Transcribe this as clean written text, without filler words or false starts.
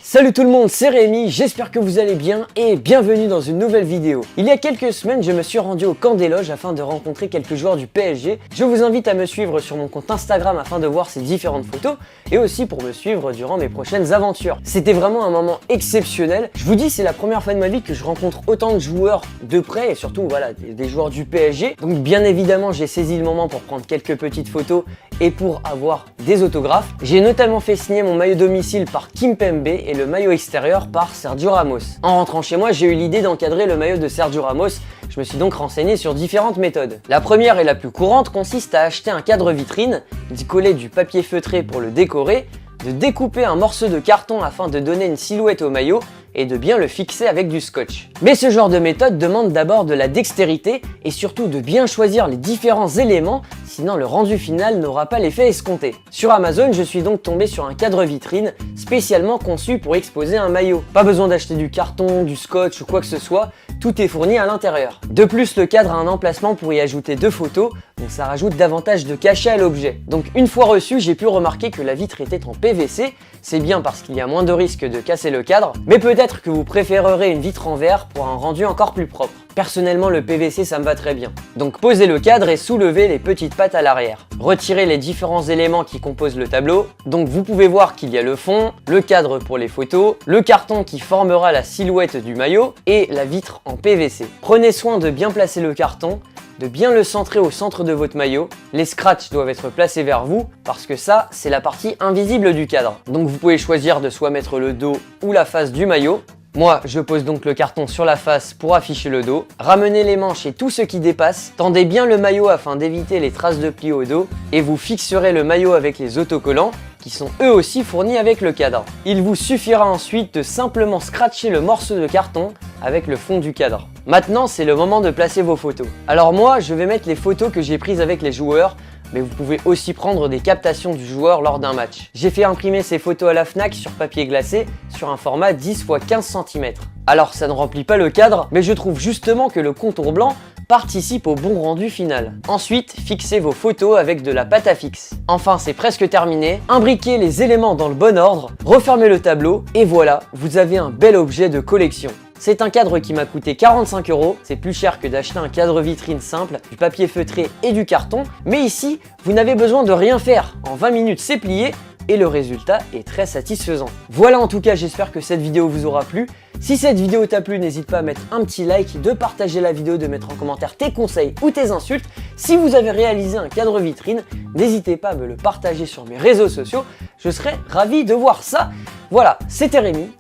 Salut tout le monde, c'est Rémi, j'espère que vous allez bien et bienvenue dans une nouvelle vidéo. Il y a quelques semaines, je me suis rendu au camp des loges afin de rencontrer quelques joueurs du PSG. Je vous invite à me suivre sur mon compte Instagram afin de voir ces différentes photos et aussi pour me suivre durant mes prochaines aventures. C'était vraiment un moment exceptionnel. Je vous dis, c'est la première fois de ma vie que je rencontre autant de joueurs de près et surtout voilà, des joueurs du PSG. Donc bien évidemment, j'ai saisi le moment pour prendre quelques petites photos et pour avoir des autographes. J'ai notamment fait signer mon maillot domicile par Kimpembe et le maillot extérieur par Sergio Ramos. En rentrant chez moi, j'ai eu l'idée d'encadrer le maillot de Sergio Ramos. Je me suis donc renseigné sur différentes méthodes. La première et la plus courante consiste à acheter un cadre vitrine, d'y coller du papier feutré pour le décorer, de découper un morceau de carton afin de donner une silhouette au maillot et de bien le fixer avec du scotch. Mais ce genre de méthode demande d'abord de la dextérité et surtout de bien choisir les différents éléments, sinon le rendu final n'aura pas l'effet escompté. Sur Amazon, je suis donc tombé sur un cadre vitrine spécialement conçu pour exposer un maillot. Pas besoin d'acheter du carton, du scotch ou quoi que ce soit, tout est fourni à l'intérieur. De plus, le cadre a un emplacement pour y ajouter deux photos, donc ça rajoute davantage de cachet à l'objet. Donc une fois reçu, j'ai pu remarquer que la vitre était en PVC, c'est bien parce qu'il y a moins de risque de casser le cadre, mais peut-être que vous préférerez une vitre en verre pour un rendu encore plus propre. Personnellement, le PVC ça me va très bien. Donc posez le cadre et soulevez les petites pattes à l'arrière. Retirez les différents éléments qui composent le tableau. Donc vous pouvez voir qu'il y a le fond, le cadre pour les photos, le carton qui formera la silhouette du maillot et la vitre en PVC. Prenez soin de bien placer le carton, de bien le centrer au centre de votre maillot. Les scratchs doivent être placés vers vous parce que ça, c'est la partie invisible du cadre. Donc vous pouvez choisir de soit mettre le dos ou la face du maillot. Moi, je pose donc le carton sur la face pour afficher le dos. Ramenez les manches et tout ce qui dépasse. Tendez bien le maillot afin d'éviter les traces de plis au dos. Et vous fixerez le maillot avec les autocollants qui sont eux aussi fournis avec le cadre. Il vous suffira ensuite de simplement scratcher le morceau de carton avec le fond du cadre. Maintenant, c'est le moment de placer vos photos. Alors moi, je vais mettre les photos que j'ai prises avec les joueurs, mais vous pouvez aussi prendre des captations du joueur lors d'un match. J'ai fait imprimer ces photos à la Fnac sur papier glacé sur un format 10 x 15 cm. Alors ça ne remplit pas le cadre, mais je trouve justement que le contour blanc participe au bon rendu final. Ensuite, fixez vos photos avec de la pâte à fixe. Enfin, c'est presque terminé. Imbriquez les éléments dans le bon ordre, refermez le tableau et voilà, vous avez un bel objet de collection. C'est un cadre qui m'a coûté 45 €, c'est plus cher que d'acheter un cadre vitrine simple, du papier feutré et du carton, mais ici, vous n'avez besoin de rien faire. En 20 minutes, c'est plié et le résultat est très satisfaisant. Voilà, en tout cas, j'espère que cette vidéo vous aura plu. Si cette vidéo t'a plu, n'hésite pas à mettre un petit like, de partager la vidéo, de mettre en commentaire tes conseils ou tes insultes. Si vous avez réalisé un cadre vitrine, n'hésitez pas à me le partager sur mes réseaux sociaux, je serais ravi de voir ça. Voilà, c'était Rémi